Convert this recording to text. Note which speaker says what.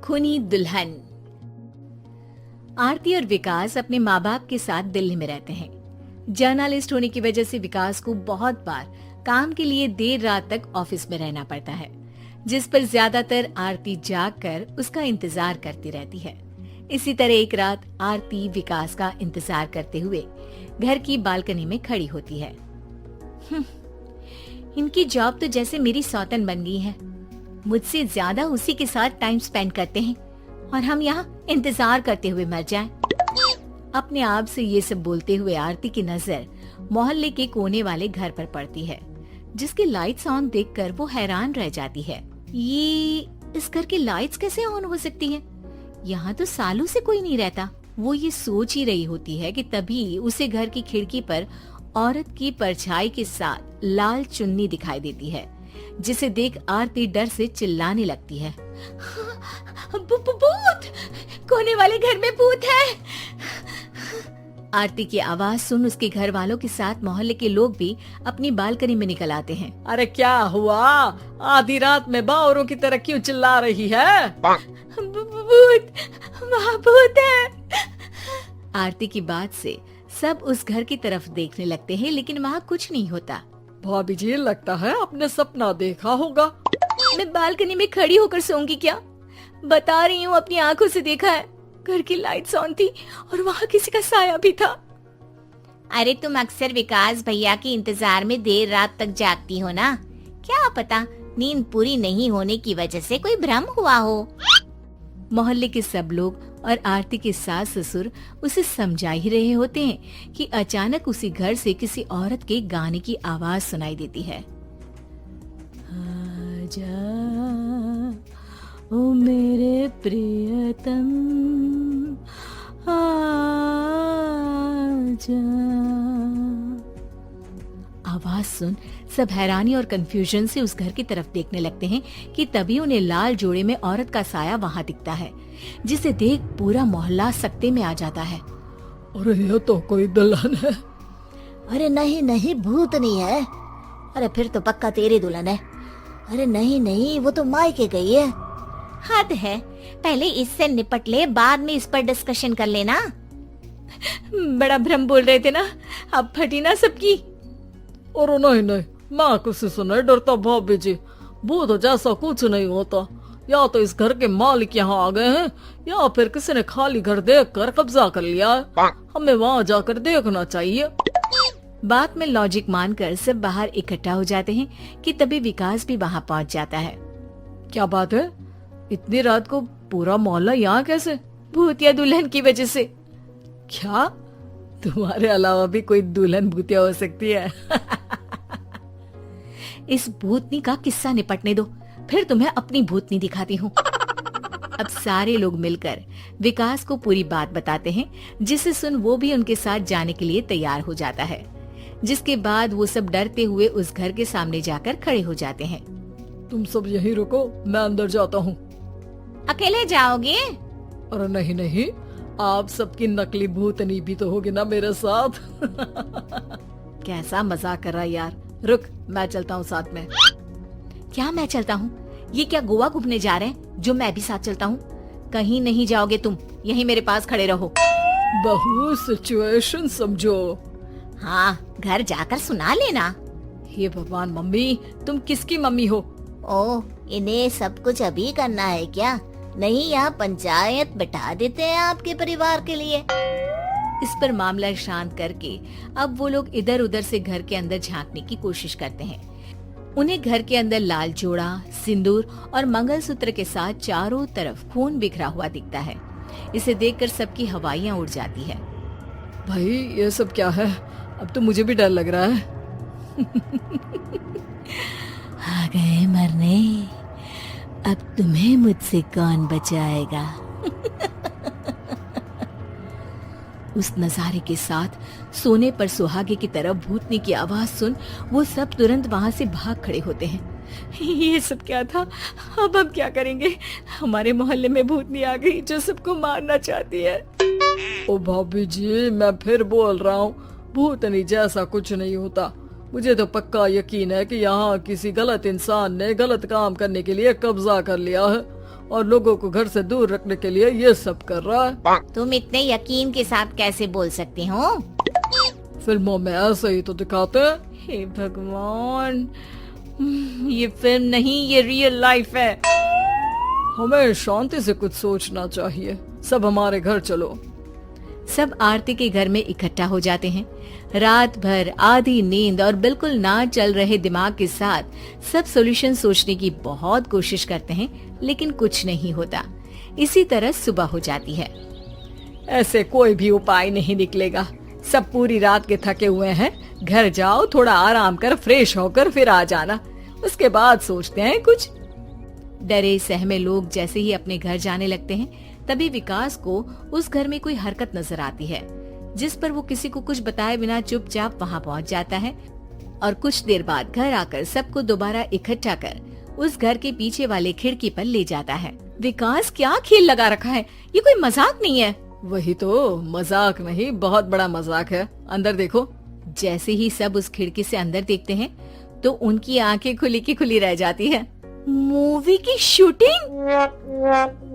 Speaker 1: खूनी दुल्हन। आरती और विकास अपने माँ बाप के साथ दिल्ली में रहते हैं। जर्नलिस्ट होने की वजह से विकास को बहुत बार काम के लिए देर रात तक ऑफिस में रहना पड़ता है, जिस पर ज्यादातर आरती जागकर उसका इंतजार करती रहती है। इसी तरह एक रात आरती विकास का इंतजार करते हुए घर की बालकनी में खड़ी होती है। इनकी जॉब तो जैसे मेरी सौतन बन गई है। मुझसे ज्यादा उसी के साथ टाइम स्पेंड करते हैं और हम यहाँ इंतजार करते हुए मर जाएं। अपने आप से ये सब बोलते हुए आरती की नजर मोहल्ले के कोने वाले घर पर पड़ती है, जिसकी लाइट्स ऑन देखकर वो हैरान रह जाती है। ये इस घर की लाइट्स कैसे ऑन हो सकती हैं? यहाँ तो सालों से कोई नहीं रहता। वो ये सोच ही रही होती है कि तभी उसे घर की खिड़की पर औरत की परछाई के साथ लाल चुन्नी दिखाई देती है, जिसे देख आरती डर से चिल्लाने लगती है। भूत! कोने वाले घर में भूत है। आरती की आवाज सुन उसके घर वालों के साथ मोहल्ले के लोग भी अपनी बालकनी में निकल आते हैं।
Speaker 2: अरे क्या हुआ? आधी रात में बावरों की तरह क्यों चिल्ला रही है?
Speaker 1: भूत! वहाँ भूत है। आरती की बात से सब उस घर की तरफ देखने लगते हैं, लेकिन वहाँ कुछ नहीं होता।
Speaker 2: भाभी जी, लगता है आपने सपना देखा होगा।
Speaker 1: मैं बालकनी में खड़ी होकर सोऊंगी क्या? बता रही हूँ, अपनी आंखों से देखा है। घर की लाइट्स ऑन थी और वहाँ किसी का साया भी था। अरे तुम अक्सर विकास भैया के इंतजार में देर रात तक जागती हो ना, क्या पता नींद पूरी नहीं होने की वजह से कोई भ्रम हुआ हो। मोहल्ले के सब लोग और आरती के सास ससुर उसे समझा ही रहे होते हैं कि अचानक उसी घर से किसी औरत के गाने की आवाज सुनाई देती है। आजा ओ मेरे प्रियतम आजा। आवाज सुन सब हैरानी और कंफ्यूजन से उस घर की तरफ देखने लगते हैं कि तभी उन्हें लाल जोड़े में औरत का साया वहाँ दिखता है, जिसे देख पूरा मोहल्ला सकते में आ जाता है।
Speaker 2: अरे ये तो कोई दुल्हन है।
Speaker 3: अरे नहीं नहीं, भूत नहीं है। अरे फिर तो पक्का तेरी दुल्हन है। अरे नहीं नहीं, वो तो मायके गई है।
Speaker 1: हद है, पहले इससे निपट ले, बाद में इस पर डिस्कशन कर लेना। बड़ा भ्रम बोल रहे थे ना, अब फटी ना सबकी।
Speaker 2: और नहीं नहीं, मैं किसी से नहीं डरता भाभी जी। भूत जैसा कुछ नहीं होता। या तो इस घर के मालिक यहाँ आ गए हैं, या फिर किसी ने खाली घर देखकर कब्जा कर लिया है। हमें वहाँ जाकर देखना चाहिए।
Speaker 1: बात में लॉजिक मानकर सब बाहर इकट्ठा हो जाते हैं कि तभी विकास भी वहाँ पहुँच जाता है।
Speaker 2: क्या बात है? इतनी रात को पूरा मोहल्ला यहाँ कैसे?
Speaker 1: भूतिया दुल्हन की वजह से।
Speaker 2: क्या तुम्हारे अलावा भी कोई दुल्हन भूतिया हो सकती है?
Speaker 1: इस भूतनी का किस्सा निपटने दो, फिर तुम्हें अपनी भूतनी दिखाती हूँ। अब सारे लोग मिलकर विकास को पूरी बात बताते हैं, जिसे सुन वो भी उनके साथ जाने के लिए तैयार हो जाता है। जिसके बाद वो सब डरते हुए उस घर के सामने जाकर खड़े हो जाते हैं।
Speaker 2: तुम सब यहीं रुको, मैं अंदर जाता हूँ।
Speaker 1: अकेले जाओगे?
Speaker 2: अरे नहीं नहीं, आप सबकी नकली भूतनी भी तो होगी ना मेरे साथ।
Speaker 1: कैसा मजाक कर रहा है यार। रुक, मैं चलता हूँ साथ में। क्या मैं चलता हूँ? ये क्या गोवा घूमने जा रहे हैं जो मैं भी साथ चलता हूँ? कहीं नहीं जाओगे तुम, यहीं मेरे पास खड़े रहो।
Speaker 2: बहू सिचुएशन समझो।
Speaker 3: हाँ, घर जाकर सुना लेना।
Speaker 2: हे भगवान, मम्मी तुम किसकी मम्मी हो?
Speaker 3: ओह, इन्हें सब कुछ अभी करना है क्या? नहीं, यहाँ पंचायत बैठा देते हैं आपके परिवार के लिए।
Speaker 1: इस पर मामला शांत करके अब वो लोग इधर उधर से घर के अंदर झांकने की कोशिश करते हैं। उन्हें घर के अंदर लाल जोड़ा, सिंदूर और मंगलसूत्र के साथ चारों तरफ खून बिखरा हुआ दिखता है। इसे देखकर सबकी हवाइयां उड़ जाती है।
Speaker 2: भाई ये सब क्या है? अब तो मुझे भी डर लग रहा है।
Speaker 1: आ गए मरने, अब तुम्हें मुझसे कौन बचाएगा? उस नजारे के साथ सोने पर सुहागे की तरह भूतनी की आवाज सुन वो सब तुरंत वहाँ से भाग खड़े होते हैं। ये सब क्या था? अब हम क्या करेंगे? हमारे मोहल्ले में भूतनी आ गई जो सबको मारना चाहती है।
Speaker 2: ओ भाभी जी, मैं फिर बोल रहा हूँ, भूतनी जैसा कुछ नहीं होता। मुझे तो पक्का यकीन है कि यहाँ किसी गलत इंसान ने गलत काम करने के लिए कब्जा कर लिया है और लोगों को घर से दूर रखने के लिए ये सब कर रहा है।
Speaker 1: तुम इतने यकीन के साथ कैसे बोल सकते हो?
Speaker 2: फिल्मों में ऐसे ही तो दिखाते हैं।
Speaker 1: हे भगवान, ये फिल्म नहीं, ये रियल लाइफ है।
Speaker 2: हमें शांति से कुछ सोचना चाहिए। सब हमारे घर चलो।
Speaker 1: सब आरती के घर में इकट्ठा हो जाते हैं। रात भर आधी नींद और बिल्कुल ना चल रहे दिमाग के साथ सब सॉल्यूशन सोचने की बहुत कोशिश करते हैं, लेकिन कुछ नहीं होता। इसी तरह सुबह हो जाती है।
Speaker 2: ऐसे कोई भी उपाय नहीं निकलेगा। सब पूरी रात के थके हुए हैं। घर जाओ, थोड़ा आराम कर, फ्रेश होकर फिर आ जाना, उसके बाद सोचते हैं कुछ।
Speaker 1: डरे सहमे लोग जैसे ही अपने घर जाने लगते हैं, तभी विकास को उस घर में कोई हरकत नजर आती है, जिस पर वो किसी को कुछ बताए बिना चुपचाप वहां पहुंच जाता है और कुछ देर बाद घर आकर सबको दोबारा इकट्ठा कर उस घर के पीछे वाले खिड़की पर ले जाता है। विकास, क्या खेल लगा रखा है? ये कोई मजाक नहीं है।
Speaker 2: वही तो, मजाक नहीं, बहुत बड़ा मजाक है। अंदर देखो।
Speaker 1: जैसे ही सब उस खिड़की से अंदर देखते हैं तो उनकी आंखें खुली की खुली रह जाती है। मूवी की शूटिंग!